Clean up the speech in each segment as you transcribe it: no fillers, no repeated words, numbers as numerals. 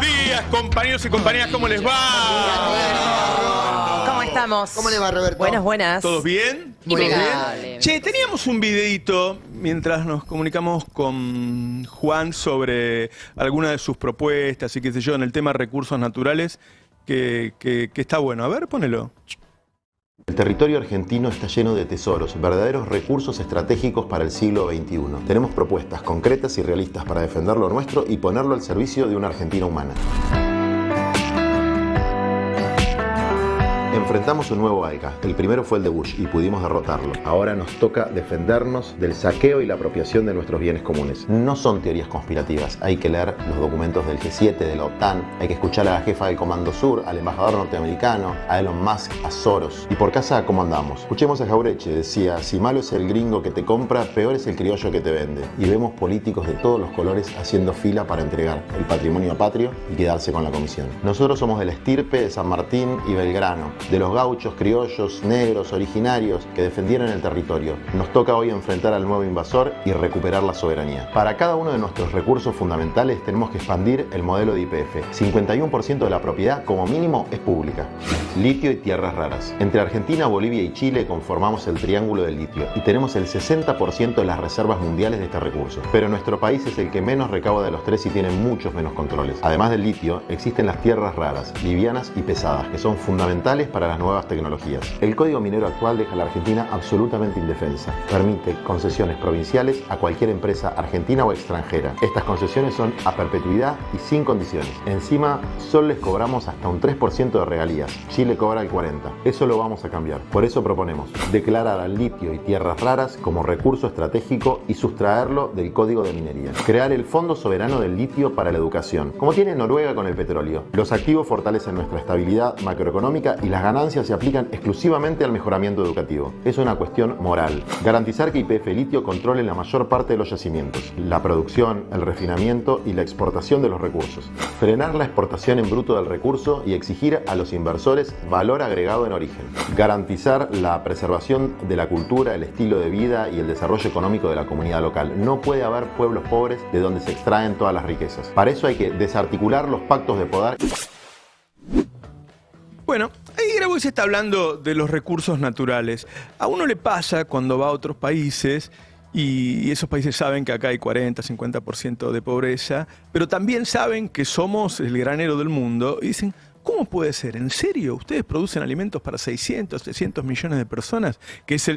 Buenos días, compañeros y compañeras, ¿cómo les va? ¿Cómo estamos? ¿Cómo le va, Roberto? Buenas. ¿Todos bien? Muy bien. Che, teníamos un videito mientras nos comunicamos con Juan sobre alguna de sus propuestas y qué sé yo, en el tema recursos naturales, que está bueno. A ver, ponelo. El territorio argentino está lleno de tesoros, verdaderos recursos estratégicos para el siglo XXI. Tenemos propuestas concretas y realistas para defender lo nuestro y ponerlo al servicio de una Argentina humana. Enfrentamos un nuevo ALCA. El primero fue el de Bush y pudimos derrotarlo. Ahora nos toca defendernos del saqueo y la apropiación de nuestros bienes comunes. No son teorías conspirativas. Hay que leer los documentos del G7, de la OTAN. Hay que escuchar a la jefa del Comando Sur, al embajador norteamericano, a Elon Musk, a Soros. Y por casa, ¿cómo andamos? Escuchemos a Jaureche. Decía, si malo es el gringo que te compra, peor es el criollo que te vende. Y vemos políticos de todos los colores haciendo fila para entregar el patrimonio patrio y quedarse con la comisión. Nosotros somos de la estirpe de San Martín y Belgrano, de los gauchos, criollos, negros, originarios que defendieron el territorio. Nos toca hoy enfrentar al nuevo invasor y recuperar la soberanía. Para cada uno de nuestros recursos fundamentales tenemos que expandir el modelo de YPF. 51% de la propiedad como mínimo es pública. Litio y tierras raras. Entre Argentina, Bolivia y Chile conformamos el triángulo del litio y tenemos el 60% de las reservas mundiales de este recurso. Pero nuestro país es el que menos recauda de los tres y tiene muchos menos controles. Además del litio, existen las tierras raras, livianas y pesadas, que son fundamentales para las nuevas tecnologías. El código minero actual deja a la Argentina absolutamente indefensa. Permite concesiones provinciales a cualquier empresa argentina o extranjera. Estas concesiones son a perpetuidad y sin condiciones. Encima, solo les cobramos hasta un 3% de regalías. Chile cobra el 40%. Eso lo vamos a cambiar. Por eso proponemos declarar al litio y tierras raras como recurso estratégico y sustraerlo del código de minería. Crear el Fondo Soberano del Litio para la Educación, como tiene Noruega con el petróleo. Los activos fortalecen nuestra estabilidad macroeconómica y las ganancias se aplican exclusivamente al mejoramiento educativo. Es una cuestión moral. Garantizar que YPF Litio controle la mayor parte de los yacimientos, la producción, el refinamiento y la exportación de los recursos. Frenar la exportación en bruto del recurso y exigir a los inversores valor agregado en origen. Garantizar la preservación de la cultura, el estilo de vida y el desarrollo económico de la comunidad local. No puede haber pueblos pobres de donde se extraen todas las riquezas. Para eso hay que desarticular los pactos de poder. Bueno, ahí Grabois está hablando de los recursos naturales. A uno le pasa cuando va a otros países y esos países saben que acá hay 40, 50% de pobreza, pero también saben que somos el granero del mundo y dicen, ¿cómo puede ser? ¿En serio? ¿Ustedes producen alimentos para 600, 700 millones de personas? Que es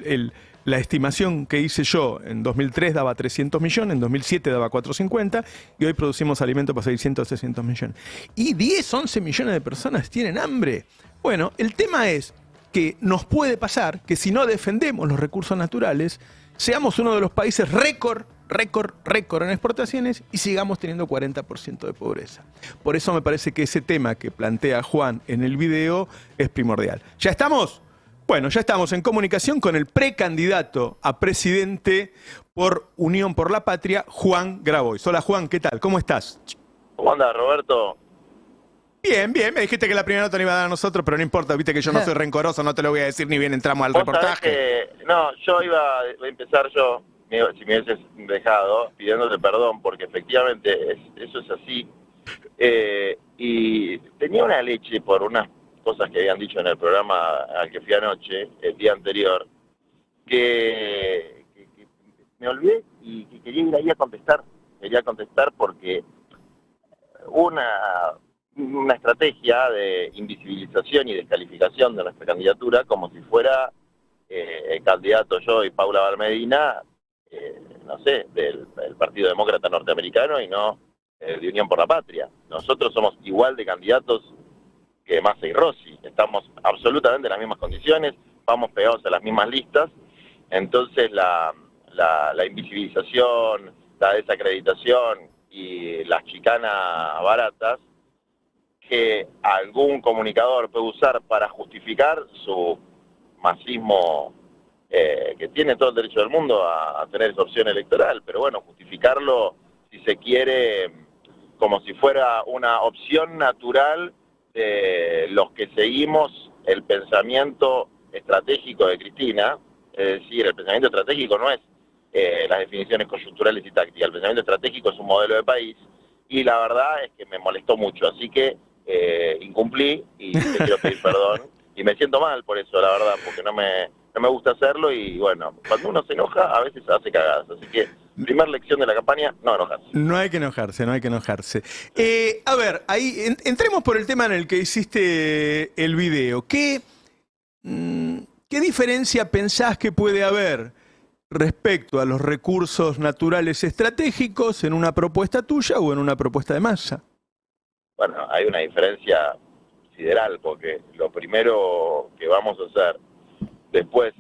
la estimación que hice yo. En 2003 daba 300 millones, en 2007 daba 450 y hoy producimos alimentos para 600, 700 millones. Y 10, 11 millones de personas tienen hambre. Bueno, el tema es que nos puede pasar que si no defendemos los recursos naturales, seamos uno de los países récord en exportaciones y sigamos teniendo 40% de pobreza. Por eso me parece que ese tema que plantea Juan en el video es primordial. ¿Ya estamos? Bueno, ya estamos en comunicación con el precandidato a presidente por Unión por la Patria, Juan Grabois. Hola Juan, ¿qué tal? ¿Cómo estás? ¿Cómo andas, Roberto? Bien, bien, me dijiste que la primera nota no iba a dar a nosotros, pero no importa, viste que yo no soy rencoroso, no te lo voy a decir ni bien entramos al reportaje. No, yo iba a empezar yo, si me hubieses dejado, pidiéndote perdón, porque efectivamente eso es así. Y tenía una leche por unas cosas que habían dicho en el programa al que fui anoche, el día anterior, que me olvidé y que quería ir ahí a contestar. Quería contestar porque una estrategia de invisibilización y descalificación de nuestra candidatura, como si fuera el candidato yo y Paula Valmedina, no sé, del Partido Demócrata Norteamericano y no de Unión por la Patria. Nosotros somos igual de candidatos que Massa y Rossi, estamos absolutamente en las mismas condiciones, vamos pegados a las mismas listas, entonces la invisibilización, la desacreditación y las chicanas baratas que algún comunicador puede usar para justificar su masismo, que tiene todo el derecho del mundo a tener esa opción electoral, pero bueno, justificarlo, si se quiere, como si fuera una opción natural de los que seguimos el pensamiento estratégico de Cristina. Es decir, el pensamiento estratégico no es las definiciones coyunturales y tácticas, el pensamiento estratégico es un modelo de país, y la verdad es que me molestó mucho, así que incumplí y te quiero pedir perdón. Y me siento mal por eso, la verdad, porque no me gusta hacerlo y bueno, cuando uno se enoja a veces hace cagadas. Así que, primera lección de la campaña, no enojarse. No hay que enojarse, no hay que enojarse. A ver, ahí entremos por el tema en el que hiciste el video. ¿Qué diferencia pensás que puede haber respecto a los recursos naturales estratégicos en una propuesta tuya o en una propuesta de Massa? Bueno, hay una diferencia sideral, porque lo primero que vamos a hacer después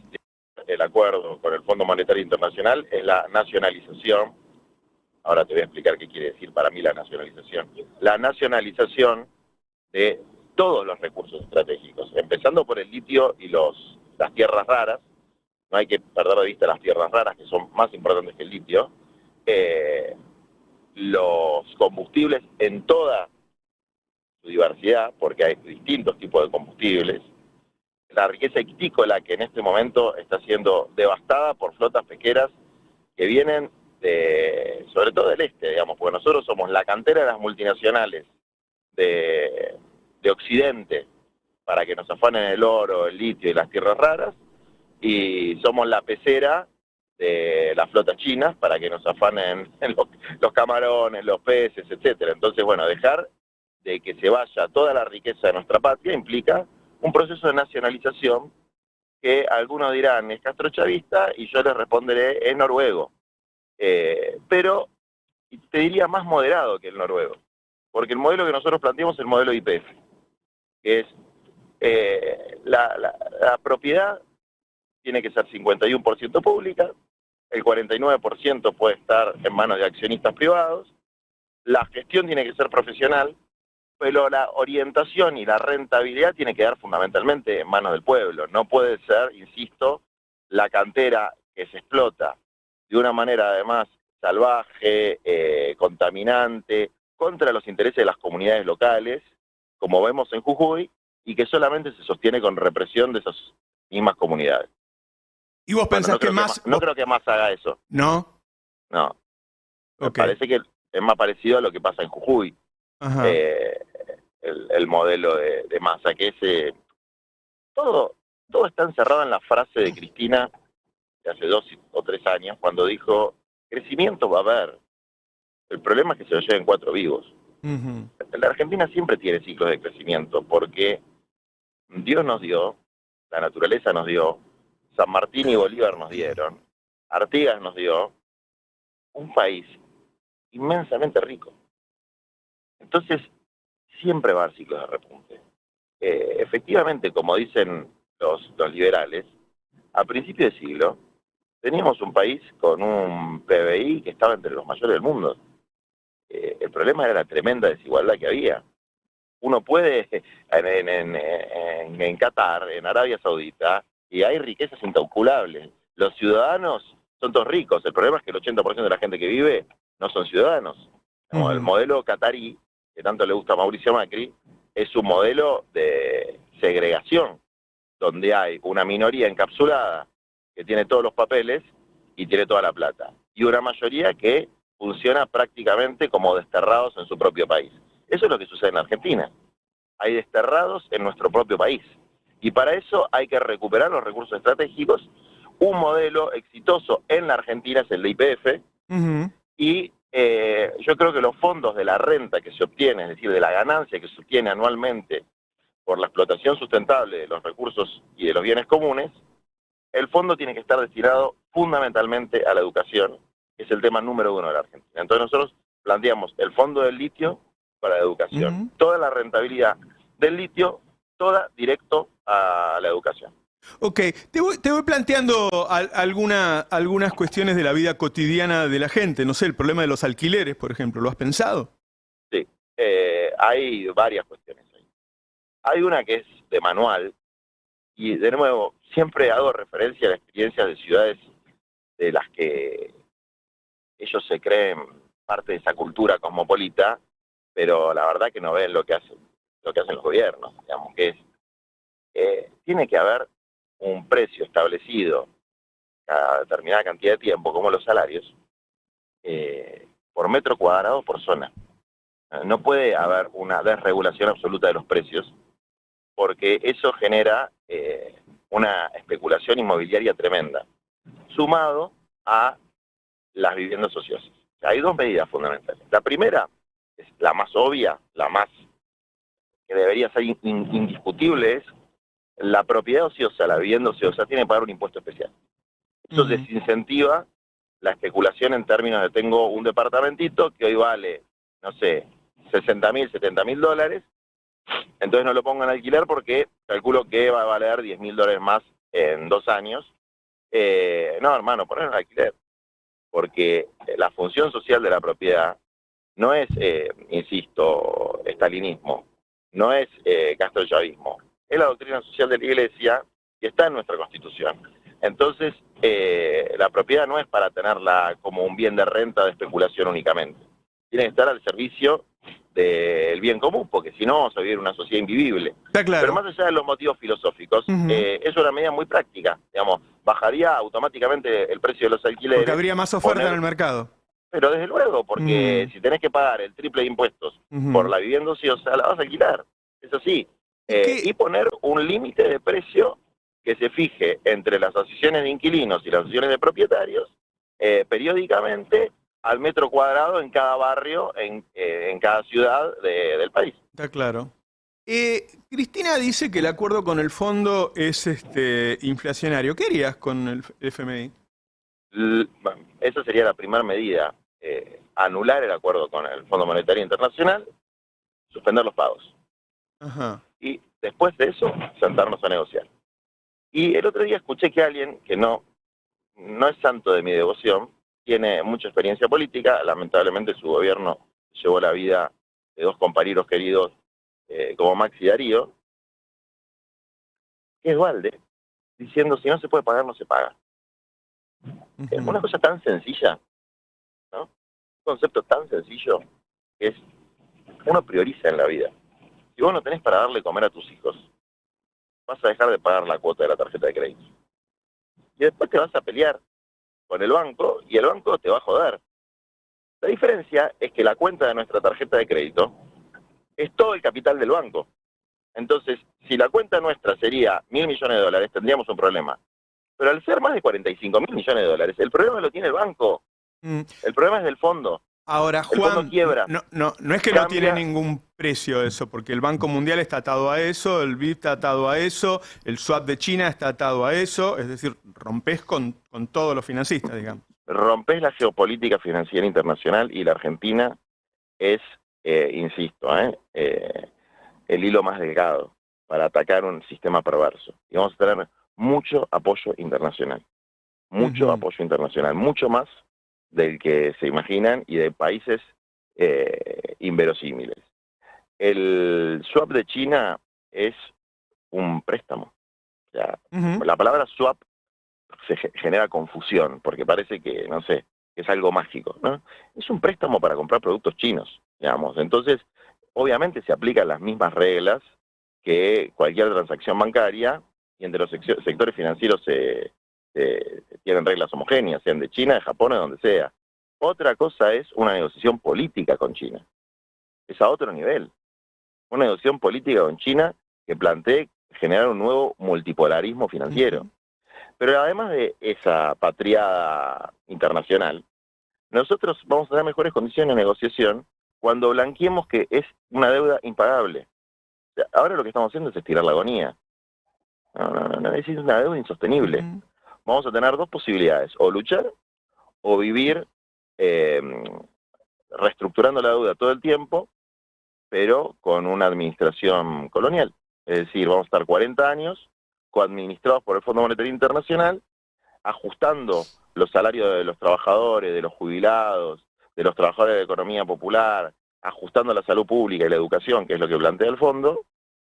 del acuerdo con el Fondo Monetario Internacional es la nacionalización. Ahora te voy a explicar qué quiere decir para mí la nacionalización. La nacionalización de todos los recursos estratégicos, empezando por el litio y las tierras raras. No hay que perder de vista las tierras raras, que son más importantes que el litio. Los combustibles en toda su diversidad, porque hay distintos tipos de combustibles. La riqueza ictícola, que en este momento está siendo devastada por flotas pesqueras que vienen sobre todo del este, digamos, porque nosotros somos la cantera de las multinacionales de Occidente para que nos afanen el oro, el litio y las tierras raras, y somos la pecera de las flotas chinas para que nos afanen los camarones, los peces, etcétera. Entonces, bueno, dejar de que se vaya toda la riqueza de nuestra patria implica un proceso de nacionalización que algunos dirán es castrochavista y yo les responderé es noruego. Pero te diría más moderado que el noruego, porque el modelo que nosotros planteamos es el modelo YPF, que es la propiedad tiene que ser 51% pública, el 49% puede estar en manos de accionistas privados, la gestión tiene que ser profesional, pero la orientación y la rentabilidad tiene que dar fundamentalmente en manos del pueblo. No puede ser, insisto, la cantera que se explota de una manera además salvaje, contaminante, contra los intereses de las comunidades locales, como vemos en Jujuy, y que solamente se sostiene con represión de esas mismas comunidades. ¿Y vos pensás que más...? No creo que más haga eso. ¿No? No. Me Ok. parece que es más parecido a lo que pasa en Jujuy. Ajá. El modelo de Massa, que es... todo está encerrado en la frase de Cristina de hace 2 o 3 años, cuando dijo, crecimiento va a haber. El problema es que se lo lleven 4 vivos. Uh-huh. La Argentina siempre tiene ciclos de crecimiento, porque Dios nos dio, la naturaleza nos dio, San Martín y Bolívar nos dieron, Artigas nos dio, un país inmensamente rico. Entonces, siempre va a haber ciclos de repunte. Efectivamente, como dicen los liberales, a principios de siglo teníamos un país con un PBI que estaba entre los mayores del mundo. El problema era la tremenda desigualdad que había. Uno puede, en Qatar, en Arabia Saudita, y hay riquezas incalculables. Los ciudadanos son todos ricos. El problema es que el 80% de la gente que vive no son ciudadanos. Uh-huh. El modelo catarí, que tanto le gusta a Mauricio Macri, es un modelo de segregación, donde hay una minoría encapsulada que tiene todos los papeles y tiene toda la plata, y una mayoría que funciona prácticamente como desterrados en su propio país. Eso es lo que sucede en Argentina. Hay desterrados en nuestro propio país. Y para eso hay que recuperar los recursos estratégicos. Un modelo exitoso en la Argentina es el de YPF. Uh-huh. Y yo creo que los fondos de la renta que se obtiene, es decir, de la ganancia que se obtiene anualmente por la explotación sustentable de los recursos y de los bienes comunes, el fondo tiene que estar destinado fundamentalmente a la educación, que es el tema número 1 de la Argentina. Entonces nosotros planteamos el fondo del litio para la educación. Uh-huh. Toda la rentabilidad del litio, toda directo a la educación. Ok, te voy planteando algunas cuestiones de la vida cotidiana de la gente. No sé, el problema de los alquileres, por ejemplo, ¿lo has pensado? Sí, hay varias cuestiones ahí. Hay una que es de manual, y de nuevo, siempre hago referencia a la experiencia de ciudades de las que ellos se creen parte de esa cultura cosmopolita, pero la verdad que no ven lo que hacen los gobiernos, digamos, que es, tiene que haber un precio establecido a determinada cantidad de tiempo, como los salarios, por metro cuadrado por zona. No puede haber una desregulación absoluta de los precios, porque eso genera una especulación inmobiliaria tremenda, sumado a las viviendas ociosas. O sea, hay dos medidas fundamentales. La primera es la más obvia, la más que debería ser indiscutible, es la propiedad ociosa, la vivienda ociosa, tiene que pagar un impuesto especial. Eso desincentiva la especulación en términos de tengo un departamentito que hoy vale, no sé, 60.000, 70.000 dólares, entonces no lo pongo en alquiler porque calculo que va a valer 10.000 dólares más en 2 años. No, hermano, ponelo en alquiler, porque la función social de la propiedad no es, insisto, estalinismo, no es castrochavismo, es la doctrina social de la Iglesia y está en nuestra Constitución. Entonces, la propiedad no es para tenerla como un bien de renta de especulación únicamente. Tiene que estar al servicio del bien común, porque si no vamos a vivir una sociedad invivible. Está claro. Pero más allá de los motivos filosóficos, es una medida muy práctica. Digamos, bajaría automáticamente el precio de los alquileres. Porque habría más oferta en el mercado. Pero desde luego, porque si tenés que pagar el triple de impuestos por la vivienda ociosa, la vas a alquilar. Eso sí. Y poner un límite de precio que se fije entre las asociaciones de inquilinos y las asociaciones de propietarios, periódicamente al metro cuadrado en cada barrio, en cada ciudad del país. Está claro. Cristina dice que el acuerdo con el fondo es inflacionario. ¿Qué harías con el FMI? Bueno, esa sería la primera medida. Anular el acuerdo con el Fondo Monetario Internacional, suspender los pagos. Ajá. Y después de eso, sentarnos a negociar. Y el otro día escuché que alguien que no es santo de mi devoción, tiene mucha experiencia política, lamentablemente su gobierno llevó la vida de 2 compañeros queridos como Max y Darío, que es Valde, diciendo si no se puede pagar, no se paga. Es una cosa tan sencilla, ¿no? Un concepto tan sencillo que es, uno prioriza en la vida. Si vos no tenés para darle comer a tus hijos, vas a dejar de pagar la cuota de la tarjeta de crédito. Y después te vas a pelear con el banco y el banco te va a joder. La diferencia es que la cuenta de nuestra tarjeta de crédito es todo el capital del banco. Entonces, si la cuenta nuestra sería 1.000 millones de dólares, tendríamos un problema. Pero al ser más de 45.000 millones de dólares, el problema lo tiene el banco. El problema es del fondo. Ahora, el Juan, fondo quiebra. No es que no tiene ningún precio eso, porque el Banco Mundial está atado a eso, el BID está atado a eso, el swap de China está atado a eso, es decir, rompés con todos los financistas, digamos. Rompés la geopolítica financiera internacional y la Argentina es, insisto, el hilo más delgado para atacar un sistema perverso. Y vamos a tener mucho apoyo internacional, apoyo internacional, mucho más del que se imaginan y de países inverosímiles. El swap de China es un préstamo. O sea, la palabra swap se genera confusión, porque parece que, no sé, que es algo mágico, ¿no? Es un préstamo para comprar productos chinos, digamos. Entonces, obviamente se aplican las mismas reglas que cualquier transacción bancaria, y entre los sectores financieros tienen reglas homogéneas, sean de China, de Japón o de donde sea. Otra cosa es una negociación política con China. Es a otro nivel. Una negociación política con China que plantee generar un nuevo multipolarismo financiero. Pero además de esa patriada internacional, nosotros vamos a tener mejores condiciones de negociación cuando blanqueemos que es una deuda impagable. O sea, ahora lo que estamos haciendo es estirar la agonía. No, es una deuda insostenible. Vamos a tener 2 posibilidades, o luchar o vivir reestructurando la deuda todo el tiempo, pero con una administración colonial. Es decir, vamos a estar 40 años coadministrados por el Fondo Monetario Internacional, ajustando los salarios de los trabajadores, de los jubilados, de los trabajadores de la economía popular, ajustando la salud pública y la educación, que es lo que plantea el fondo,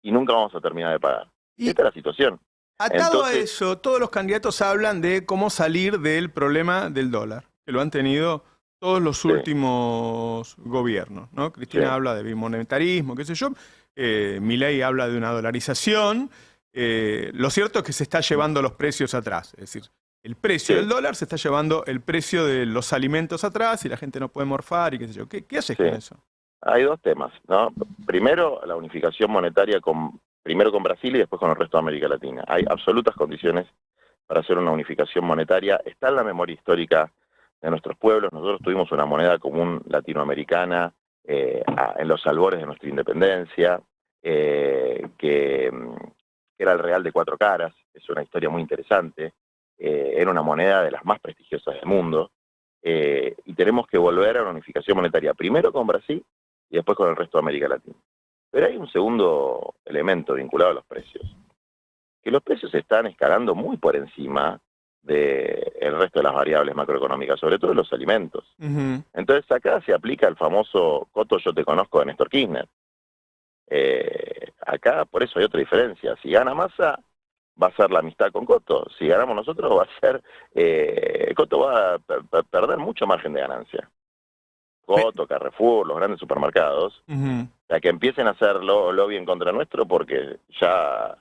y nunca vamos a terminar de pagar. Esta es la situación. Atado a eso, todos los candidatos hablan de cómo salir del problema del dólar, que lo han tenido todos los últimos gobiernos, ¿no? Cristina habla de bimonetarismo, qué sé yo, Milei habla de una dolarización. Lo cierto es que se está llevando los precios atrás, es decir, el precio del dólar se está llevando el precio de los alimentos atrás y la gente no puede morfar y qué sé yo. ¿Qué haces con eso? Hay dos temas, ¿no? Primero, la unificación monetaria primero con Brasil y después con el resto de América Latina. Hay absolutas condiciones para hacer una unificación monetaria. Está en la memoria histórica de nuestros pueblos. Nosotros tuvimos una moneda común latinoamericana en los albores de nuestra independencia, que era el real de 4 caras. Es una historia muy interesante. Era una moneda de las más prestigiosas del mundo. Y tenemos que volver a una unificación monetaria, primero con Brasil y después con el resto de América Latina. Pero hay un segundo elemento vinculado a los precios, que los precios se están escalando muy por encima del resto de las variables macroeconómicas, sobre todo los alimentos. Entonces acá se aplica el famoso Coto, yo te conozco de Néstor Kirchner. Acá por eso hay otra diferencia. Si gana Massa, va a ser la amistad con Coto. Si ganamos nosotros, va a ser... Coto va a perder mucho margen de ganancia. Coto, Carrefour, los grandes supermercados, o sea, que empiecen a hacerlo lobby en contra nuestro, porque ya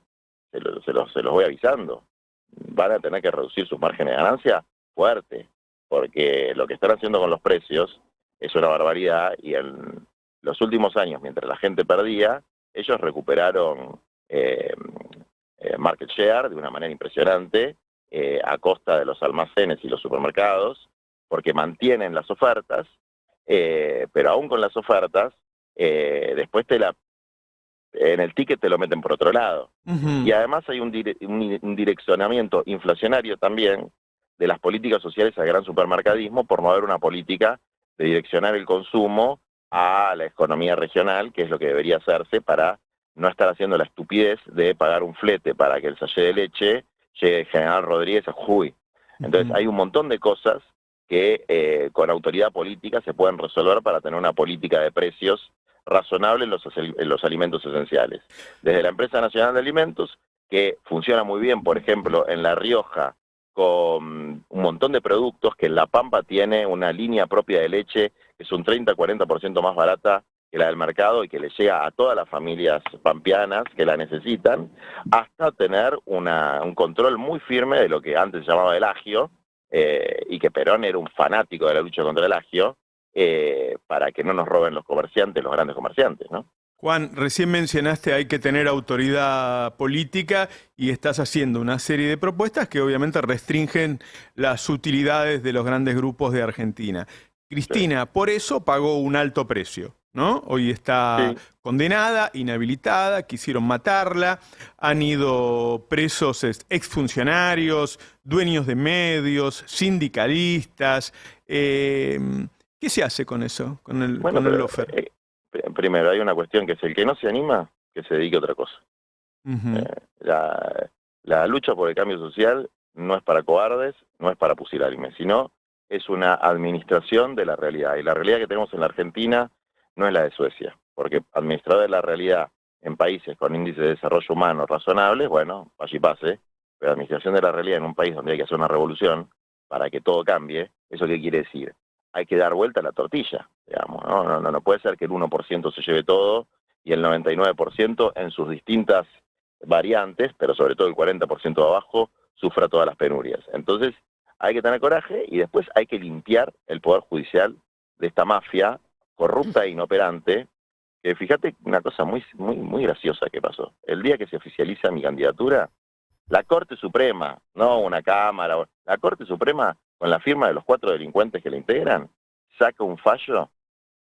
se los voy avisando. Van a tener que reducir sus márgenes de ganancia fuerte, porque lo que están haciendo con los precios es una barbaridad, y en los últimos años, mientras la gente perdía, ellos recuperaron market share de una manera impresionante, a costa de los almacenes y los supermercados, porque mantienen las ofertas, pero aún con las ofertas, después en el ticket te lo meten por otro lado. Y además hay un direccionamiento inflacionario también de las políticas sociales al gran supermercadismo, por no haber una política de direccionar el consumo a la economía regional, que es lo que debería hacerse para no estar haciendo la estupidez de pagar un flete para que el sachet de leche llegue de General Rodríguez a Jujuy. Entonces hay un montón de cosas que con autoridad política se pueden resolver para tener una política de precios razonable en los alimentos esenciales. Desde la Empresa Nacional de Alimentos, que funciona muy bien, por ejemplo, en La Rioja, con un montón de productos, que en La Pampa tiene una línea propia de leche que es un 30-40% más barata que la del mercado y que le llega a todas las familias pampeanas que la necesitan, hasta tener un control muy firme de lo que antes se llamaba el agio, y que Perón era un fanático de la lucha contra el agio, para que no nos roben los comerciantes, los grandes comerciantes, ¿no? Juan, recién mencionaste hay que tener autoridad política y estás haciendo una serie de propuestas que obviamente restringen las utilidades de los grandes grupos de Argentina. Cristina, por eso pagó un alto precio, ¿no? Hoy está condenada, inhabilitada, quisieron matarla, han ido presos exfuncionarios, dueños de medios, sindicalistas. ¿Qué se hace con eso, con el lawfare? Primero, hay una cuestión que es el que no se anima, que se dedique a otra cosa. La lucha por el cambio social no es para cobardes, no es para pusilánimes, sino es una administración de la realidad. Y la realidad que tenemos en la Argentina no es la de Suecia, porque administrar de la realidad en países con índices de desarrollo humano razonables, bueno, allí pase, pero administración de la realidad en un país donde hay que hacer una revolución para que todo cambie, ¿eso qué quiere decir? Hay que dar vuelta a la tortilla, digamos, ¿no? No puede ser que el 1% se lleve todo y el 99% en sus distintas variantes, pero sobre todo el 40% de abajo, sufra todas las penurias. Entonces, hay que tener coraje y después hay que limpiar el Poder Judicial de esta mafia corrupta e inoperante, que fíjate una cosa muy graciosa que pasó. El día que se oficializa mi candidatura, la Corte Suprema, no una Cámara, la Corte Suprema, con la firma de los 4 delincuentes que la integran, saca un fallo,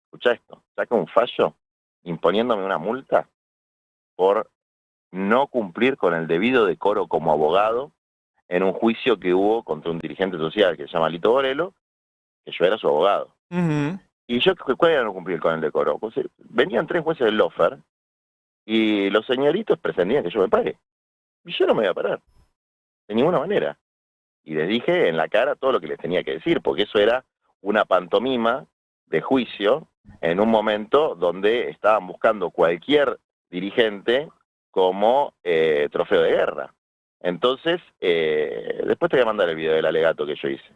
escuchá esto, saca un fallo imponiéndome una multa por no cumplir con el debido decoro como abogado en un juicio que hubo contra un dirigente social que se llama Lito Borello, que yo era su abogado. Y yo, ¿cuál era no cumplir con el decoro? Pues, venían 3 jueces del lawfare y los señoritos pretendían que yo me pague. Y yo no me iba a parar, de ninguna manera. Y les dije en la cara todo lo que les tenía que decir, porque eso era una pantomima de juicio en un momento donde estaban buscando cualquier dirigente como trofeo de guerra. Entonces, después te voy a mandar el video del alegato que yo hice.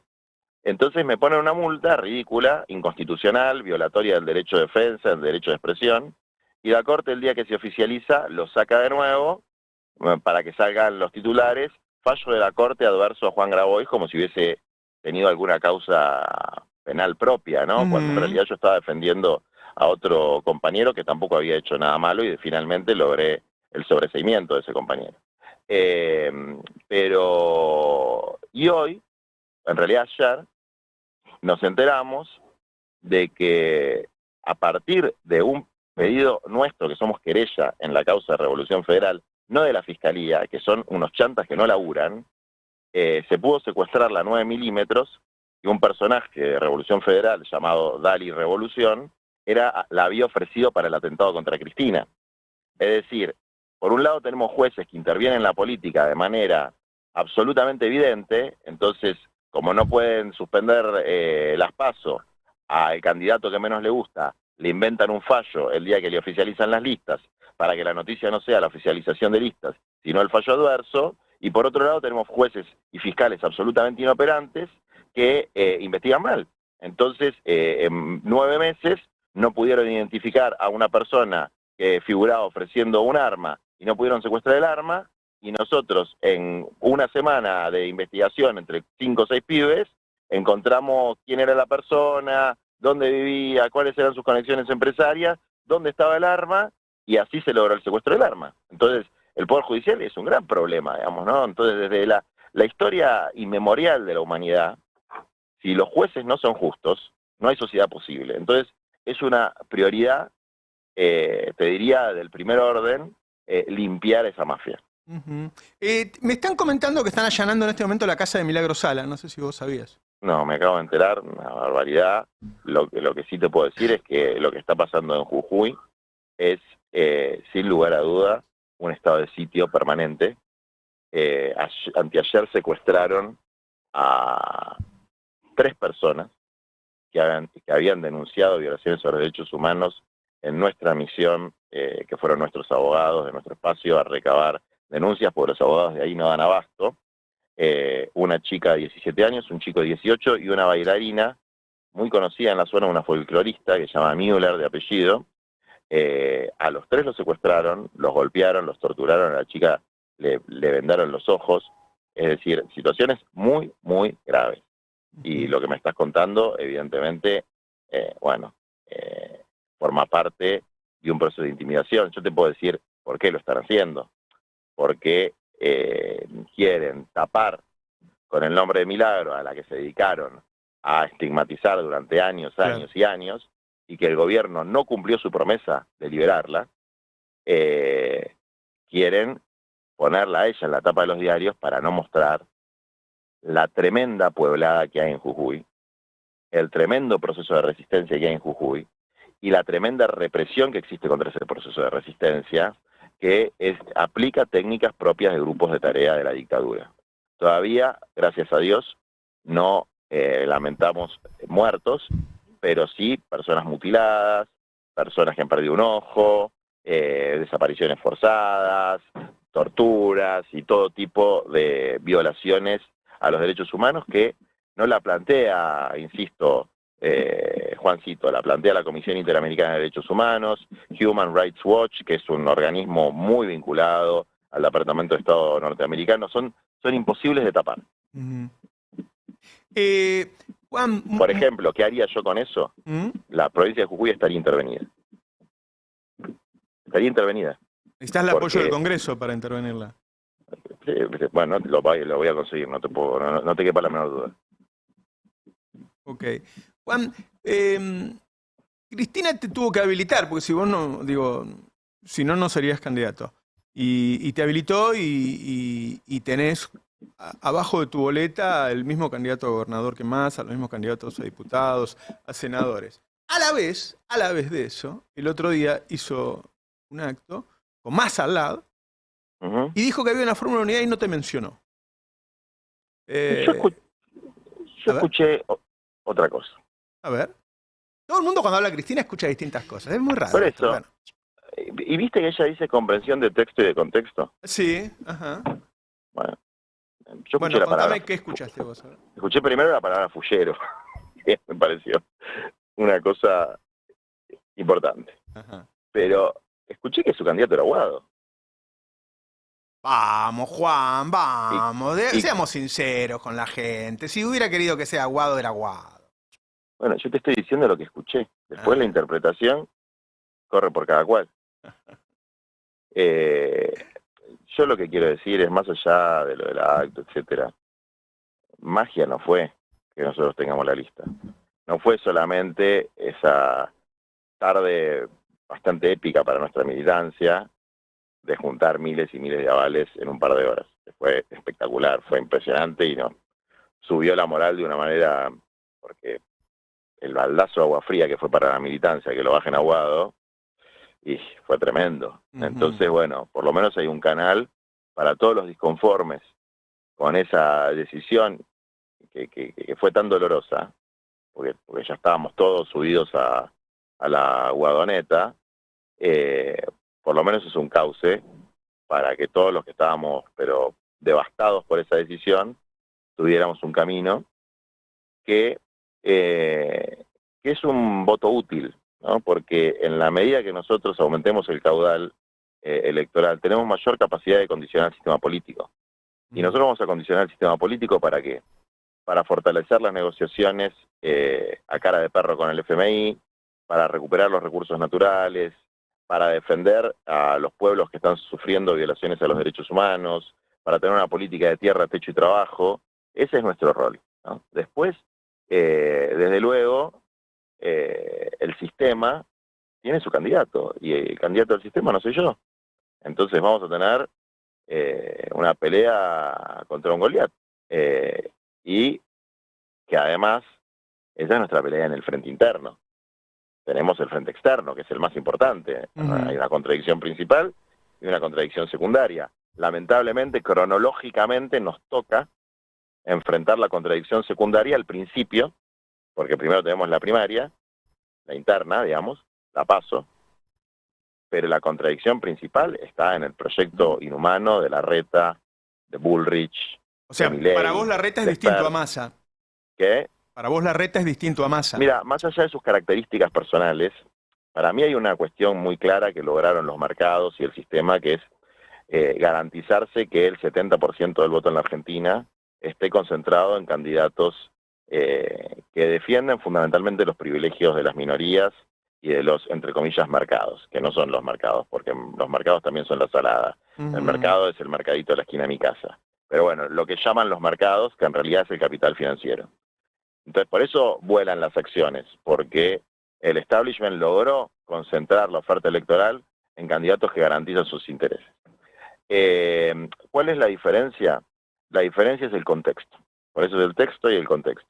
Entonces me ponen una multa ridícula, inconstitucional, violatoria del derecho de defensa, del derecho de expresión, y la Corte el día que se oficializa lo saca de nuevo para que salgan los titulares, fallo de la Corte adverso a Juan Grabois, como si hubiese tenido alguna causa penal propia, ¿no? Cuando en realidad yo estaba defendiendo a otro compañero que tampoco había hecho nada malo y finalmente logré el sobreseimiento de ese compañero. Y hoy, en realidad ayer, nos enteramos de que a partir de un pedido nuestro, que somos querella en la causa de Revolución Federal, no de la Fiscalía, que son unos chantas que no laburan, se pudo secuestrar la 9 milímetros y un personaje de Revolución Federal llamado Dali Revolución la había ofrecido para el atentado contra Cristina. Es decir, por un lado tenemos jueces que intervienen en la política de manera absolutamente evidente, entonces como no pueden suspender las PASO al candidato que menos le gusta, le inventan un fallo el día que le oficializan las listas para que la noticia no sea la oficialización de listas, sino el fallo adverso. Y por otro lado tenemos jueces y fiscales absolutamente inoperantes que investigan mal. Entonces, en 9 meses no pudieron identificar a una persona que figuraba ofreciendo un arma y no pudieron secuestrar el arma, y nosotros en una semana de investigación entre 5 o 6 pibes, encontramos quién era la persona, dónde vivía, cuáles eran sus conexiones empresarias, dónde estaba el arma, y así se logró el secuestro del arma. Entonces, el Poder Judicial es un gran problema, digamos, ¿no? Entonces, desde la historia inmemorial de la humanidad, si los jueces no son justos, no hay sociedad posible. Entonces, es una prioridad, te diría, del primer orden, limpiar esa mafia. Uh-huh. Me están comentando que están allanando en este momento la casa de Milagro Sala, no sé si vos sabías. No, me acabo de enterar, una barbaridad. Lo que sí te puedo decir es que lo que está pasando en Jujuy es, sin lugar a duda, un estado de sitio permanente. Anteayer secuestraron a 3 personas que habían denunciado violaciones sobre derechos humanos en nuestra misión, que fueron nuestros abogados de nuestro espacio a recabar denuncias, porque los abogados de ahí no dan abasto. Una chica de 17 años, un chico de 18 y una bailarina muy conocida en la zona, una folclorista que se llama Müller de apellido. A los 3 los secuestraron, los golpearon, los torturaron, a la chica le vendaron los ojos. Es decir, situaciones muy, muy graves. Y lo que me estás contando, evidentemente, forma parte de un proceso de intimidación. Yo te puedo decir por qué lo están haciendo. Porque quieren tapar con el nombre de Milagro, a la que se dedicaron a estigmatizar durante años y años, y que el gobierno no cumplió su promesa de liberarla, quieren ponerla a ella en la tapa de los diarios para no mostrar la tremenda pueblada que hay en Jujuy, el tremendo proceso de resistencia que hay en Jujuy, y la tremenda represión que existe contra ese proceso de resistencia, que aplica técnicas propias de grupos de tarea de la dictadura. Todavía, gracias a Dios, no lamentamos muertos, pero sí personas mutiladas, personas que han perdido un ojo, desapariciones forzadas, torturas y todo tipo de violaciones a los derechos humanos que no la plantea, insisto, Juancito, la plantea la Comisión Interamericana de Derechos Humanos, Human Rights Watch, que es un organismo muy vinculado al Departamento de Estado norteamericano, son imposibles de tapar. Uh-huh. Por ejemplo, ¿qué haría yo con eso? La provincia de Jujuy estaría intervenida. Necesitas el apoyo del Congreso para intervenirla. Bueno, lo voy a conseguir, no te quepa la menor duda. Ok. Juan, Cristina te tuvo que habilitar, porque si vos no, si no, no serías candidato. Y te habilitó y tenés abajo de tu boleta el mismo candidato a gobernador que Massa, los mismos candidatos a diputados, a senadores. A la vez de eso, el otro día hizo un acto con Massa al lado y dijo que había una fórmula de unidad y no te mencionó. Yo escuché otra cosa. A ver. Todo el mundo cuando habla Cristina escucha distintas cosas. Es muy raro. Por eso. Bueno. ¿Y viste que ella dice comprensión de texto y de contexto? Sí, ajá. Bueno, yo escuché la palabra. ¿Qué escuchaste vos? Escuché primero la palabra fullero. Que me pareció una cosa importante. Ajá. Pero escuché que su candidato era Guado. Vamos, Juan, vamos. Seamos sinceros con la gente. Si hubiera querido que sea Guado, era Guado. Bueno, yo te estoy diciendo lo que escuché. Después la interpretación corre por cada cual. Yo lo que quiero decir es, más allá de lo del acto, etcétera, magia no fue que nosotros tengamos la lista. No fue solamente esa tarde bastante épica para nuestra militancia de juntar miles y miles de avales en un par de horas. Fue espectacular, fue impresionante y nos subió la moral de una manera, porque el baldazo de agua fría que fue para la militancia, que lo bajen a Guado, y fue tremendo. Entonces, bueno, por lo menos hay un canal para todos los disconformes con esa decisión que fue tan dolorosa, porque ya estábamos todos subidos a la guadoneta, por lo menos es un cauce para que todos los que estábamos, pero devastados por esa decisión, tuviéramos un camino que es un voto útil, ¿no? Porque en la medida que nosotros aumentemos el caudal electoral, tenemos mayor capacidad de condicionar el sistema político. Y nosotros vamos a condicionar el sistema político ¿para qué? Para fortalecer las negociaciones a cara de perro con el FMI, para recuperar los recursos naturales, para defender a los pueblos que están sufriendo violaciones a los derechos humanos, para tener una política de tierra, techo y trabajo. Ese es nuestro rol, ¿no? Después, desde luego, el sistema tiene su candidato, y el candidato del sistema no soy yo. Entonces vamos a tener una pelea contra un Goliat. Y que además, esa es nuestra pelea en el frente interno. Tenemos el frente externo, que es el más importante. Hay una contradicción principal y una contradicción secundaria. Lamentablemente, cronológicamente, nos toca enfrentar la contradicción secundaria al principio, porque primero tenemos la primaria, la interna, digamos, la PASO, pero la contradicción principal está en el proyecto inhumano de Larreta, de Bullrich. O sea, de Milei, para vos Larreta es distinto a Massa. ¿Qué? Para vos Larreta es distinto a Massa. Mira, más allá de sus características personales, para mí hay una cuestión muy clara que lograron los mercados y el sistema, que es garantizarse que el 70% del voto en la Argentina esté concentrado en candidatos que defienden fundamentalmente los privilegios de las minorías y de los, entre comillas, mercados, que no son los mercados, porque los mercados también son la salada. El mercado es el mercadito de la esquina de mi casa. Pero bueno, lo que llaman los mercados, que en realidad es el capital financiero. Entonces, por eso vuelan las acciones, porque el establishment logró concentrar la oferta electoral en candidatos que garantizan sus intereses. ¿Cuál es la diferencia? La diferencia es el contexto. Por eso es el texto y el contexto.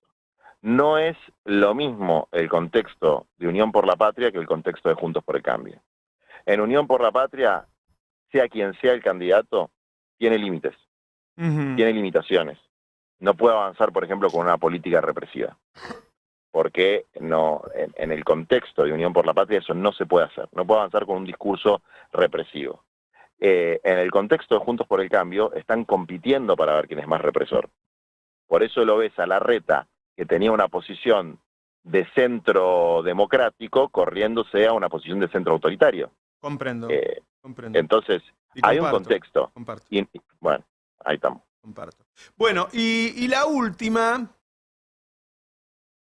No es lo mismo el contexto de Unión por la Patria que el contexto de Juntos por el Cambio. En Unión por la Patria, sea quien sea el candidato, tiene límites, tiene limitaciones. No puede avanzar, por ejemplo, con una política represiva, porque no, en el contexto de Unión por la Patria eso no se puede hacer. No puede avanzar con un discurso represivo. En el contexto de Juntos por el Cambio están compitiendo para ver quién es más represor. Por eso lo ves a Larreta, que tenía una posición de centro democrático, corriéndose a una posición de centro autoritario. Comprendo. Entonces, hay un contexto. Comparto. Y, bueno, ahí estamos. Comparto. Bueno, y la última,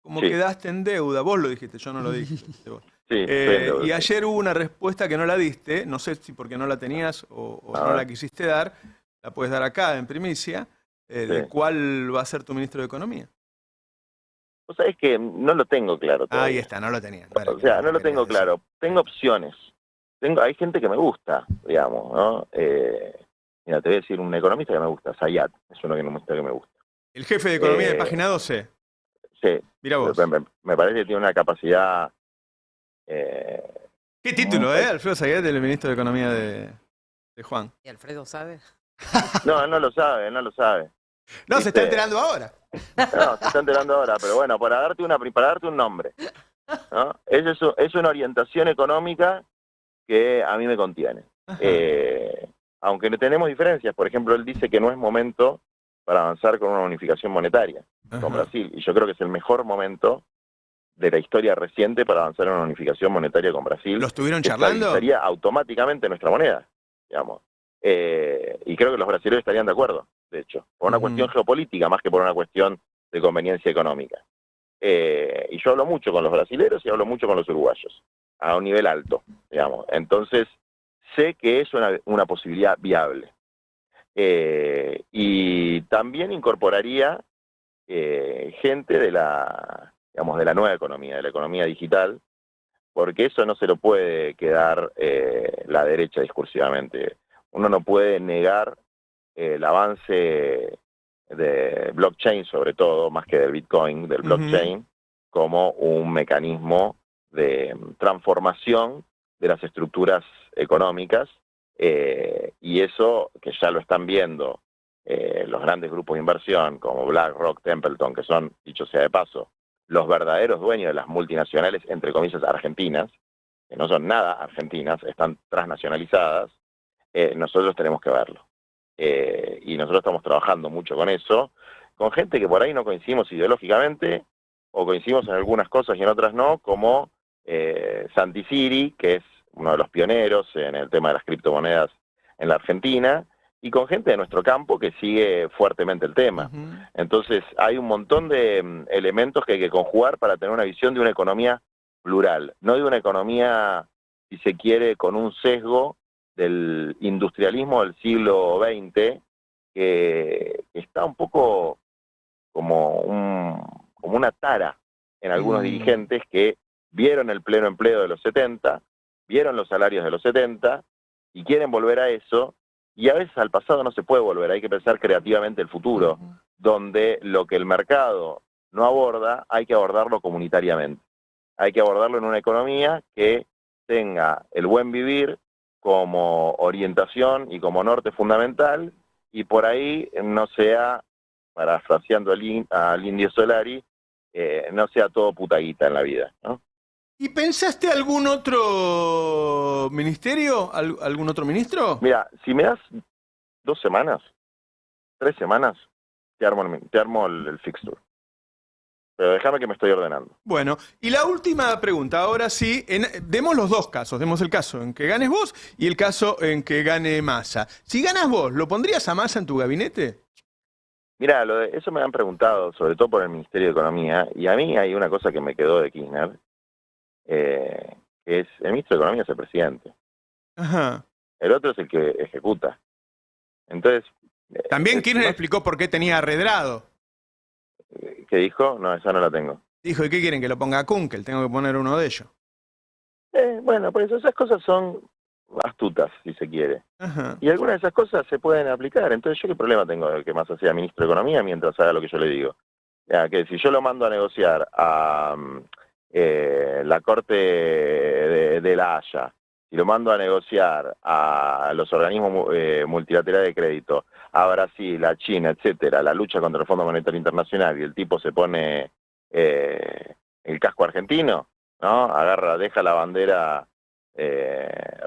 como quedaste en deuda, vos lo dijiste, yo no lo dije. Sí, y ayer hubo una respuesta que no la diste, no sé si porque no la tenías o no la quisiste dar, la puedes dar acá en primicia, de cuál va a ser tu ministro de Economía. Vos sabés que no lo tengo claro todavía. Ahí está, no lo tenía. Bueno, o sea, no lo tengo claro. Tengo opciones. Hay gente que me gusta, digamos, ¿no? Mira, te voy a decir un economista que me gusta, Zayat, es uno que me gusta. El jefe de Economía de Página 12. Sí. Mira vos. Me parece que tiene una capacidad... ¿Qué título, Alfredo Zayat, el ministro de Economía de Juan? ¿Y Alfredo sabe? No, no lo sabe. No, se está enterando ahora. No, se está enterando ahora, pero bueno, para darte un nombre, ¿no? Es una orientación económica que a mí me contiene. Aunque no tenemos diferencias, por ejemplo, él dice que no es momento para avanzar con una unificación monetaria con Brasil, y yo creo que es el mejor momento de la historia reciente para avanzar en una unificación monetaria con Brasil. ¿Lo estuvieron charlando? Sería automáticamente nuestra moneda, digamos. Y creo que los brasileños estarían de acuerdo, de hecho, por una cuestión geopolítica más que por una cuestión de conveniencia económica. Y yo hablo mucho con los brasileros y hablo mucho con los uruguayos, a un nivel alto, digamos. Entonces, sé que es una posibilidad viable. Y también incorporaría gente de la, digamos, de la nueva economía, de la economía digital, porque eso no se lo puede quedar la derecha discursivamente. Uno no puede negar el avance de blockchain, sobre todo, más que del Bitcoin, del blockchain, como un mecanismo de transformación de las estructuras económicas, y eso que ya lo están viendo los grandes grupos de inversión como BlackRock, Templeton, que son, dicho sea de paso, los verdaderos dueños de las multinacionales, entre comillas, argentinas, que no son nada argentinas, están transnacionalizadas, nosotros tenemos que verlo. Y nosotros estamos trabajando mucho con eso, con gente que por ahí no coincidimos ideológicamente, o coincidimos en algunas cosas y en otras no, como Santi Siri, que es uno de los pioneros en el tema de las criptomonedas en la Argentina, y con gente de nuestro campo que sigue fuertemente el tema. Entonces hay un montón de elementos que hay que conjugar para tener una visión de una economía plural, no de una economía, si se quiere, con un sesgo del industrialismo del siglo XX, que está un poco como una tara en algunos dirigentes que vieron el pleno empleo de los 70, vieron los salarios de los 70 y quieren volver a eso, y a veces al pasado no se puede volver, hay que pensar creativamente el futuro, donde lo que el mercado no aborda, hay que abordarlo comunitariamente. Hay que abordarlo en una economía que tenga el buen vivir como orientación y como norte fundamental, y por ahí no sea, parafraseando al Indio Solari, no sea todo putaguita en la vida, ¿no? ¿Y pensaste algún otro ministerio? ¿Algún otro ministro? Mira, si me das 2 semanas, 3 semanas, te armo el fixture. Pero déjame que me estoy ordenando. Bueno, y la última pregunta, ahora sí, demos los dos casos, demos el caso en que ganes vos y el caso en que gane Massa. Si ganas vos, ¿lo pondrías a Massa en tu gabinete? Mira, eso me han preguntado, sobre todo por el Ministerio de Economía, y a mí hay una cosa que me quedó de Kirchner, que es, el ministro de Economía es el presidente. Ajá. El otro es el que ejecuta. Entonces... También Kirchner explicó por qué tenía arredrado. ¿Qué dijo? No, esa no la tengo. Dijo, ¿y qué quieren? ¿Que lo ponga a Kunkel? Tengo que poner uno de ellos. Bueno, pues esas cosas son astutas, si se quiere. Ajá. Y algunas de esas cosas se pueden aplicar. Entonces, ¿yo qué problema tengo de que Massa sea ministro de Economía mientras haga lo que yo le digo? Ya, que si yo lo mando a negociar a la Corte de la Haya, si lo mando a negociar a los organismos multilaterales de crédito, a Brasil, a China, etcétera, la lucha contra el Fondo Monetario Internacional, y el tipo se pone el casco argentino, ¿no? Deja la bandera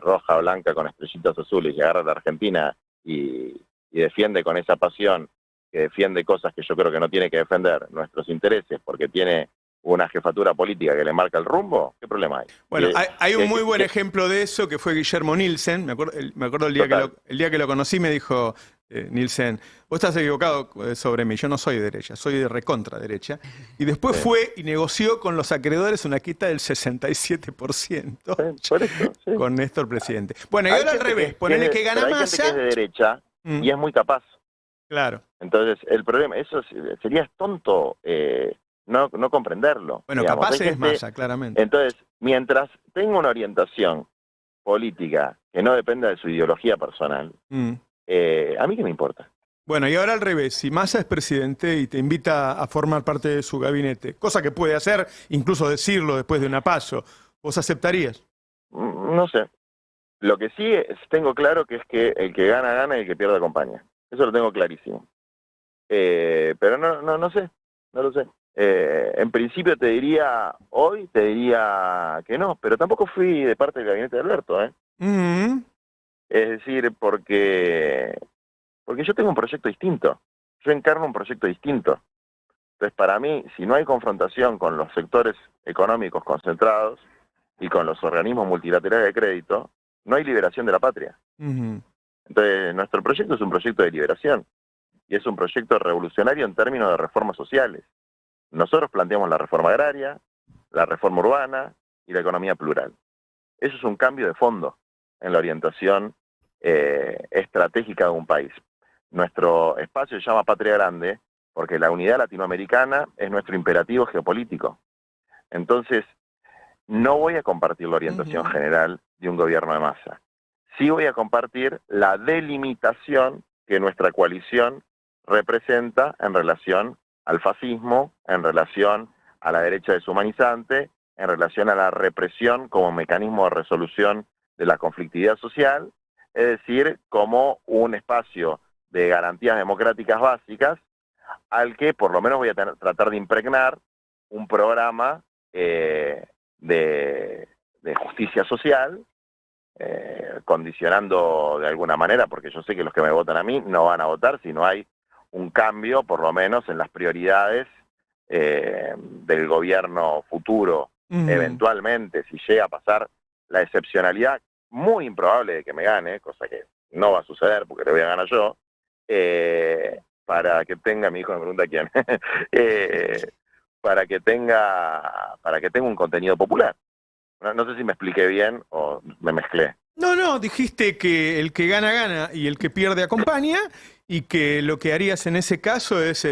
roja, blanca con estrellitas azules y agarra a la Argentina y defiende con esa pasión, que defiende cosas que yo creo que no tiene que defender, nuestros intereses, porque tiene una jefatura política que le marca el rumbo, ¿qué problema hay? Bueno, hay un muy buen ejemplo de eso, que fue Guillermo Nielsen. Me acuerdo el día que lo conocí, me dijo Nielsen, vos estás equivocado sobre mí, yo no soy de derecha, soy de recontra derecha. Y después fue y negoció con los acreedores una quita del 67%. Por eso, sí. Con Néstor presidente. Bueno, y ahora al revés, ponele que gana Massa. Hay gente que es de derecha y es muy capaz. Claro. Entonces, el problema, eso sería tonto no comprenderlo. Bueno, digamos. capaz es Massa, claramente. Entonces, mientras tenga una orientación política que no dependa de su ideología personal, a mí qué me importa. Bueno, y ahora al revés, si Massa es presidente y te invita a formar parte de su gabinete, cosa que puede hacer, incluso decirlo después de una PASO, ¿vos aceptarías? No sé. Lo que sí tengo claro que es que el que gana, gana y el que pierde acompaña. Eso lo tengo clarísimo. Pero no sé, no lo sé. En principio hoy te diría que no, pero tampoco fui de parte del gabinete de Alberto, ¿eh? Es decir, porque yo tengo un proyecto distinto, yo encarno un proyecto distinto. Entonces, para mí, si no hay confrontación con los sectores económicos concentrados y con los organismos multilaterales de crédito, no hay liberación de la patria. Entonces, nuestro proyecto es un proyecto de liberación y es un proyecto revolucionario en términos de reformas sociales. Nosotros planteamos la reforma agraria, la reforma urbana y la economía plural. Eso es un cambio de fondo en la orientación estratégica de un país. Nuestro espacio se llama Patria Grande porque la unidad latinoamericana es nuestro imperativo geopolítico. Entonces, no voy a compartir la orientación general de un gobierno de masa. Sí voy a compartir la delimitación que nuestra coalición representa en relación al fascismo, en relación a la derecha deshumanizante, en relación a la represión como mecanismo de resolución de la conflictividad social, es decir, como un espacio de garantías democráticas básicas al que por lo menos voy a tratar de impregnar un programa de justicia social, condicionando de alguna manera, porque yo sé que los que me votan a mí no van a votar si no hay un cambio, por lo menos en las prioridades del gobierno futuro, eventualmente, si llega a pasar la excepcionalidad muy improbable de que me gane, cosa que no va a suceder porque le voy a ganar yo, para que tenga, mi hijo me pregunta quién, para que tenga un contenido popular. No sé si me expliqué bien o me mezclé. No, dijiste que el que gana, gana y el que pierde acompaña, y que lo que harías en ese caso es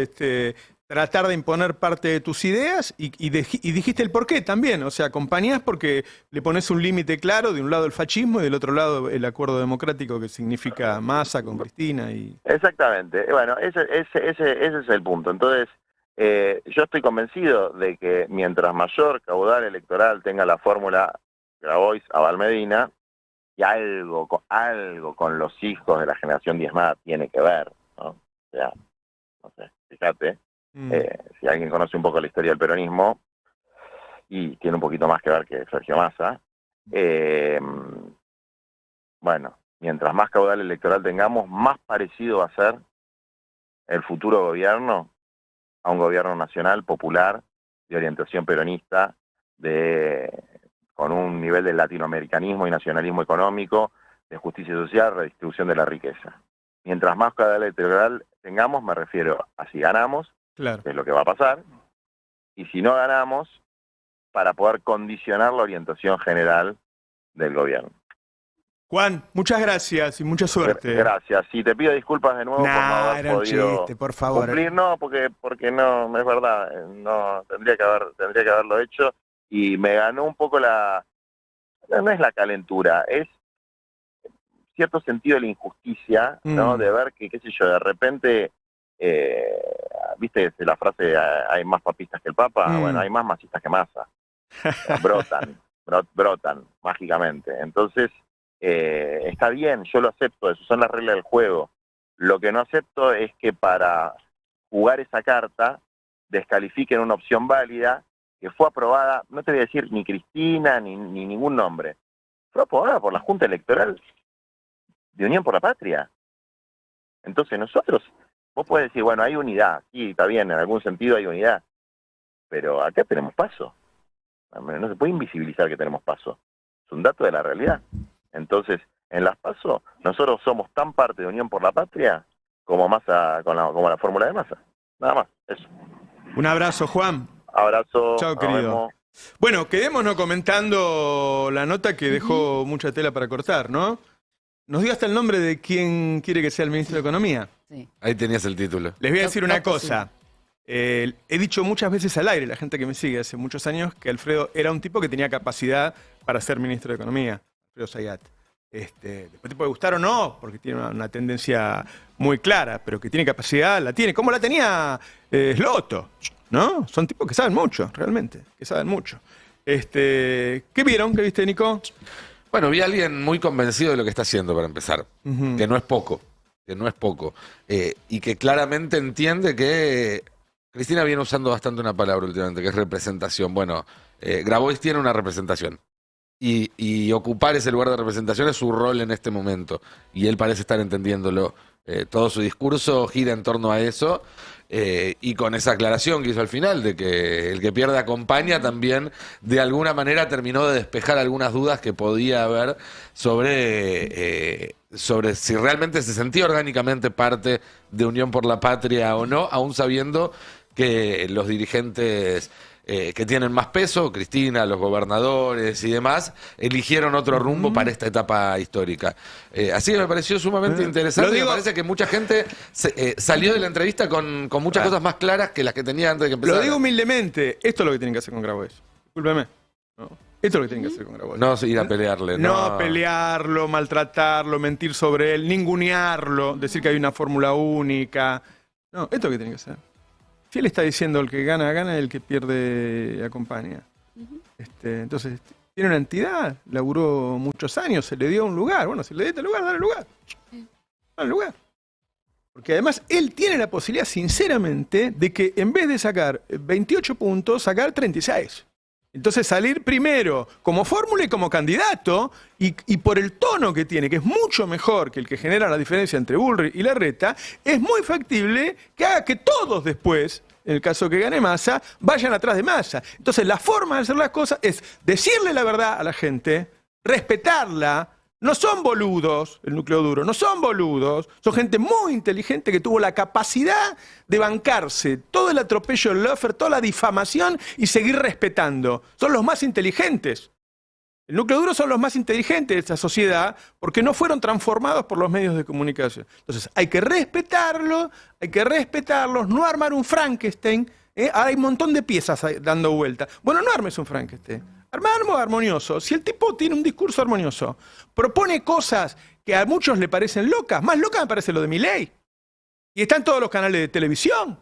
tratar de imponer parte de tus ideas y dijiste el porqué también. O sea, acompañás porque le pones un límite claro, de un lado el fascismo y del otro lado el acuerdo democrático que significa Massa con Cristina. Exactamente. Bueno, ese es el punto. Entonces, yo estoy convencido de que mientras mayor caudal electoral tenga la fórmula Grabois a Valmedina, y algo con los hijos de la generación diezmada tiene que ver, ¿no? O sea, no sé, fíjate, si alguien conoce un poco la historia del peronismo y tiene un poquito más que ver que Sergio Massa, bueno, mientras más caudal electoral tengamos, más parecido va a ser el futuro gobierno a un gobierno nacional, popular, de orientación peronista, con un nivel de latinoamericanismo y nacionalismo económico, de justicia social, redistribución de la riqueza. Mientras más caudal electoral tengamos, me refiero a si ganamos, Claro. que es lo que va a pasar, y si no ganamos, para poder condicionar la orientación general del gobierno. Juan, muchas gracias y mucha suerte. Gracias. Sí, te pido disculpas de nuevo por no haber era un podido chiste, por favor. cumplir, no, porque no, es verdad, no tendría que haberlo hecho, y me ganó un poco no es la calentura, es cierto sentido de la injusticia, ¿no? De ver que, qué sé yo, de repente, viste la frase, hay más papistas que el Papa, bueno, hay más masistas que Massa, brotan mágicamente. Entonces, está bien, yo lo acepto, eso son las reglas del juego. Lo que no acepto es que para jugar esa carta descalifiquen una opción válida que fue aprobada, no te voy a decir ni Cristina ni ningún nombre, fue aprobada por la Junta Electoral de Unión por la Patria. Entonces nosotros, vos podés decir, bueno, hay unidad, sí, está bien, en algún sentido hay unidad, pero acá tenemos paso. No se puede invisibilizar que tenemos paso, es un dato de la realidad. Entonces, en las PASO, nosotros somos tan parte de Unión por la Patria como Massa, como la fórmula de Massa. Nada más, eso. Un abrazo, Juan. Abrazo. Chao, querido. Bueno, quedémonos comentando la nota que dejó mucha tela para cortar, ¿no? Nos dio hasta el nombre de quién quiere que sea el ministro de Economía. Sí. Ahí tenías el título. Les voy a decir una cosa. He dicho muchas veces al aire, la gente que me sigue hace muchos años, que Alfredo era un tipo que tenía capacidad para ser ministro de Economía. Alfredo Zayat. Después te puede gustar o no, porque tiene una tendencia muy clara, pero que tiene capacidad, la tiene. ¿Cómo la tenía Sloto? ¿No? Son tipos que saben mucho, realmente, que saben mucho. ¿Qué vieron? ¿Qué viste, Nico? Bueno, vi a alguien muy convencido de lo que está haciendo, para empezar. Que no es poco. Y que claramente entiende que Cristina viene usando bastante una palabra últimamente, que es representación. Bueno, Grabois tiene una representación. Y ocupar ese lugar de representación es su rol en este momento. Y él parece estar entendiéndolo. Todo su discurso gira en torno a eso. Y con esa aclaración que hizo al final, de que el que pierde acompaña, también de alguna manera terminó de despejar algunas dudas que podía haber sobre si realmente se sentía orgánicamente parte de Unión por la Patria o no, aún sabiendo que los dirigentes que tienen más peso, Cristina, los gobernadores y demás, eligieron otro rumbo para esta etapa histórica. Así que me pareció sumamente interesante. Me parece que mucha gente salió de la entrevista con muchas cosas más claras que las que tenía antes de que empezara. Lo digo humildemente, esto es lo que tienen que hacer con Grabois. Discúlpeme. No. Esto es lo que tienen que hacer con Grabois. No ir a pelearle. No pelearlo, maltratarlo, mentir sobre él, ningunearlo, decir que hay una fórmula única. No, esto es lo que tienen que hacer. Si él está diciendo el que gana, gana, el que pierde, acompaña. Entonces, tiene una entidad, laburó muchos años, se le dio un lugar. Bueno, si le diste el lugar, dale lugar. Dale lugar. Porque además él tiene la posibilidad, sinceramente, de que en vez de sacar 28 puntos, sacar 36. Entonces salir primero como fórmula y como candidato, y por el tono que tiene, que es mucho mejor que el que genera la diferencia entre Bullrich y Larreta, es muy factible que haga que todos después, en el caso que gane Massa, vayan atrás de Massa. Entonces la forma de hacer las cosas es decirle la verdad a la gente, respetarla. No son boludos, el núcleo duro, no son boludos, son gente muy inteligente que tuvo la capacidad de bancarse todo el atropello del Loeffler, toda la difamación y seguir respetando. Son los más inteligentes. El núcleo duro son los más inteligentes de esta sociedad porque no fueron transformados por los medios de comunicación. Entonces hay que respetarlos, no armar un Frankenstein. Ahora hay un montón de piezas dando vuelta. Bueno, no armes un Frankenstein. Armamos armonioso. Si el tipo tiene un discurso armonioso, propone cosas que a muchos le parecen locas, más loca me parece lo de Milei. Y está en todos los canales de televisión.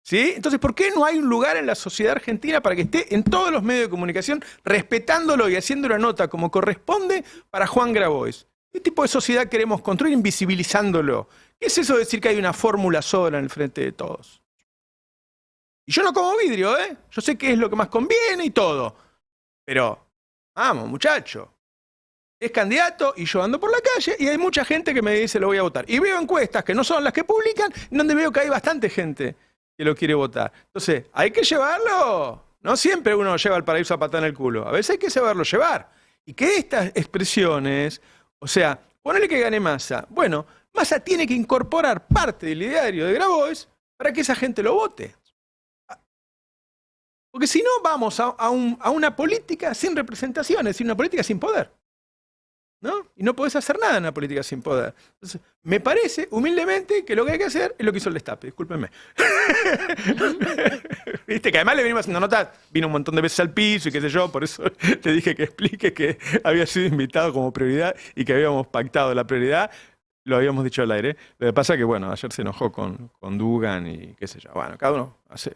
¿Sí? Entonces, ¿por qué no hay un lugar en la sociedad argentina para que esté en todos los medios de comunicación respetándolo y haciendo una nota como corresponde para Juan Grabois? ¿Qué tipo de sociedad queremos construir invisibilizándolo? ¿Qué es eso de decir que hay una fórmula sola en el frente de todos? Y yo no como vidrio, ¿eh? Yo sé qué es lo que más conviene y todo. Pero, vamos, muchacho. Es candidato y yo ando por la calle y hay mucha gente que me dice lo voy a votar. Y veo encuestas que no son las que publican, donde veo que hay bastante gente que lo quiere votar. Entonces, hay que llevarlo. No siempre uno lleva al paraíso a patada en el culo. A veces hay que saberlo llevar. Y que estas expresiones, o sea, ponele que gane Massa. Bueno, Massa tiene que incorporar parte del ideario de Grabois para que esa gente lo vote. Porque si no, vamos a una política sin representación, es decir, una política sin poder. ¿No? Y no podés hacer nada en una política sin poder. Entonces, me parece, humildemente, que lo que hay que hacer es lo que hizo el Destape, discúlpenme. Viste, que además le venimos haciendo notas, vino un montón de veces al piso y qué sé yo, por eso le dije que explique que había sido invitado como prioridad y que habíamos pactado la prioridad. Lo habíamos dicho al aire. Lo que pasa es que, bueno, ayer se enojó con Dugan y qué sé yo. Bueno, cada uno hace